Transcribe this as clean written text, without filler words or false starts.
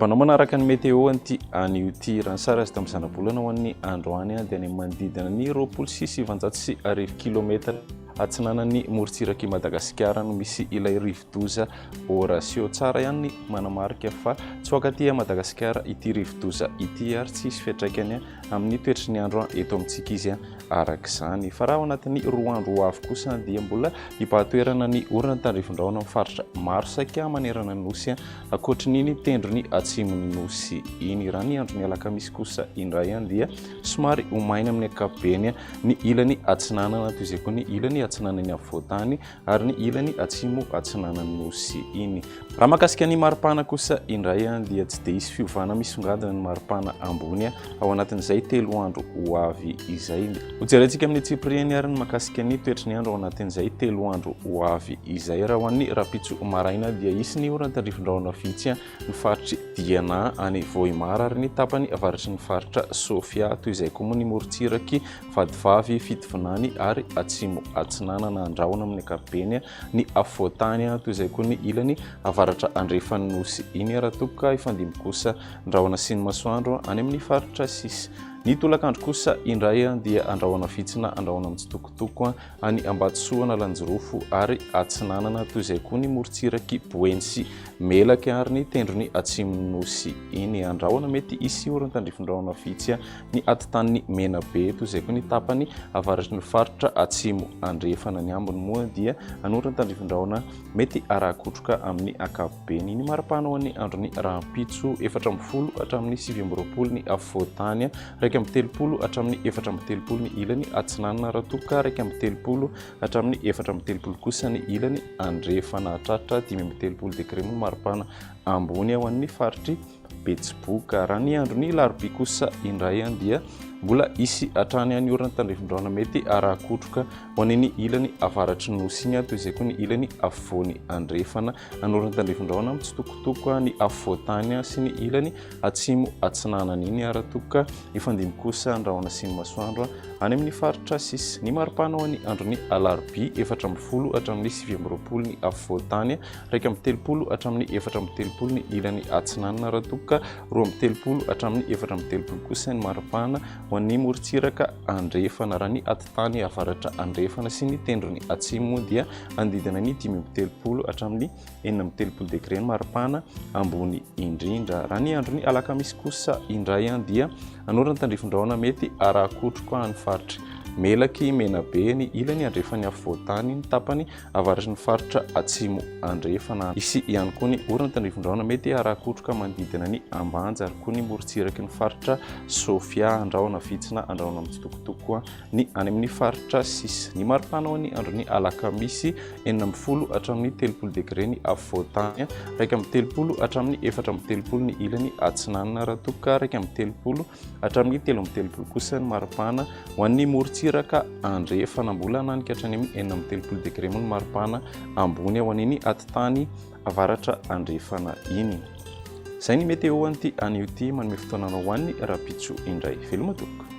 Rabanao manaraka ny météo anty anio ty ransara azy tamin'ny zanabolana ho an'ny androany dia ny manodidina ny 26,7 kilometatra atsinanan'ny morotsiraky Madagascar no misy ilay rivo-doza orasio tsara ihany manamarika fa tsy wakaty Madagascar ity rivo-doza ity ary tsisy fiantraikany amin'ny toetry ny andro eto amintsika izy arak'izany fa raha ao anatin'ny roa andro ho avy kosa dia mbola ipahatoerana ny orana tandrifondraona amin'ny faritra maro saika manerana ny nosy akoatrin'iny tendrony atsimon'ny nosy iny raha ny andro ny alakamisy kosa indray dia somary homaina amin'ny ankapobeny ny ilany atsinanana toy izay koa ny ilany atsinanany avotany ary ny ilany atsimo atsinanany nosy iny. Raha makasika ny maripana kosa indray dia tsy dia isy fiovana misongadina ny maripana ambony ao anatin'izay 3 andro ho avy izay. Hojerentsika amin'ny tsiprieny ary ny makasika ny toetry ny andro ao anatin'izay 3 andro ho avy izay. Raha ho an'ny rapitso maraina dia isy ny orana tandrifondraona vitsy ny faritry Diana any Vohimara ary ny tapany avaratry ny faritra Sofia toy izay koa moa ny morotsiraky vadivavy fitovinany ary atsimo atsinanana andrahona amin'ny ankapobeny ny afotany toy izay koa ny ilany avaratra andrefan'ny nosy iny raha toka ifandimy kosa andrahona sy ny masoandro any amin'ny faritra sisy. Ny tolakandro kosa indray dia andrahona vitsina andrahona mitsitokotoko any Ambatsoana Lanjirofo ary atsinanana toy izay koa ny morotsiraky Boensy Melaka ary ny tendrony atsimon'ny nosy iny andrahona mety isy orana tandrifondraona vitsy ny atitan'ny Menabe toy izay koa ny tapany avaratry ny faritra atsimo andrefana ny ambony moa dia anorana tandrifondraona mety arakotroka amin'ny ankapobeny. Ny maripana ho an'ny androny rahampitso 40 hatramin'ny 20 ny afotany 130 hatramin'ny 430 ny ilany atsinanana raha toka 130 hatramin'ny 430 kosa ny ilany andrefana hatratra 530 degré no maripana ambony ao amin'ny faritry Betsiboka. Raha ny andro ny larobia kosa indray dia mbola isy hatrany any orana tandrifondraona mety arakotroka ho an'ny ilany avaratry ny nosy iny toy izay koa ny ilany avony andrefana anorana tandrifondraona mitsitokotoko ny afotany sy ny ilany atsimo atsinanana iny raha toka ifandimy kosa andrahona sy ny masoandro any amin'ny faritra sisy. Ny maripana ho an'ny androny alarobia 40 hatramin'ny 20 ny afotany 130 hatramin'ny 430 ny ilany atsinanana raha toka 230 hatramin'ny 430 kosa ny maripana ho an'ny morotsiraka andrefana raha ny atitany avaratra andrefana sy ny tendrony atsimo dia andidina ny 530 hatramin'ny 430 degré ny maripana ambony indrindra. Raha ny andro ny alakamisy kosa indray dia anorana tandrifondraona mety arakotroka ny faritry Melaky Menabe ny ilany andrefany avotany ny tapany avaratry ny faritra atsimo andrefana. Isy ihany koa ny orana tandrifondraona mety arakotroka manodidina ny Ambanja ary koa ny morotsiraky ny faritra Sofia andrahona vitsina andrahona mitsitokotoko ny any amin'ny faritra sisy. Ny maripana ho an'ny andro ny alakamisy 40 hatramin'ny 30 degré ny avotany 130 hatramin'ny 430 ny ilany atsinanana raha toka 130 hatramin'ny 330 kosa ny maripana ho an'ny morotsiraka andrefana mbola nanika hatrany amin'ny 430 degré moa ny maripana ambony ao an'iny atitany avaratra andrefana iny. Zay ny météo anty anio ty manome fotoanana ho an'ny rapitso indray. Veloma tokoka.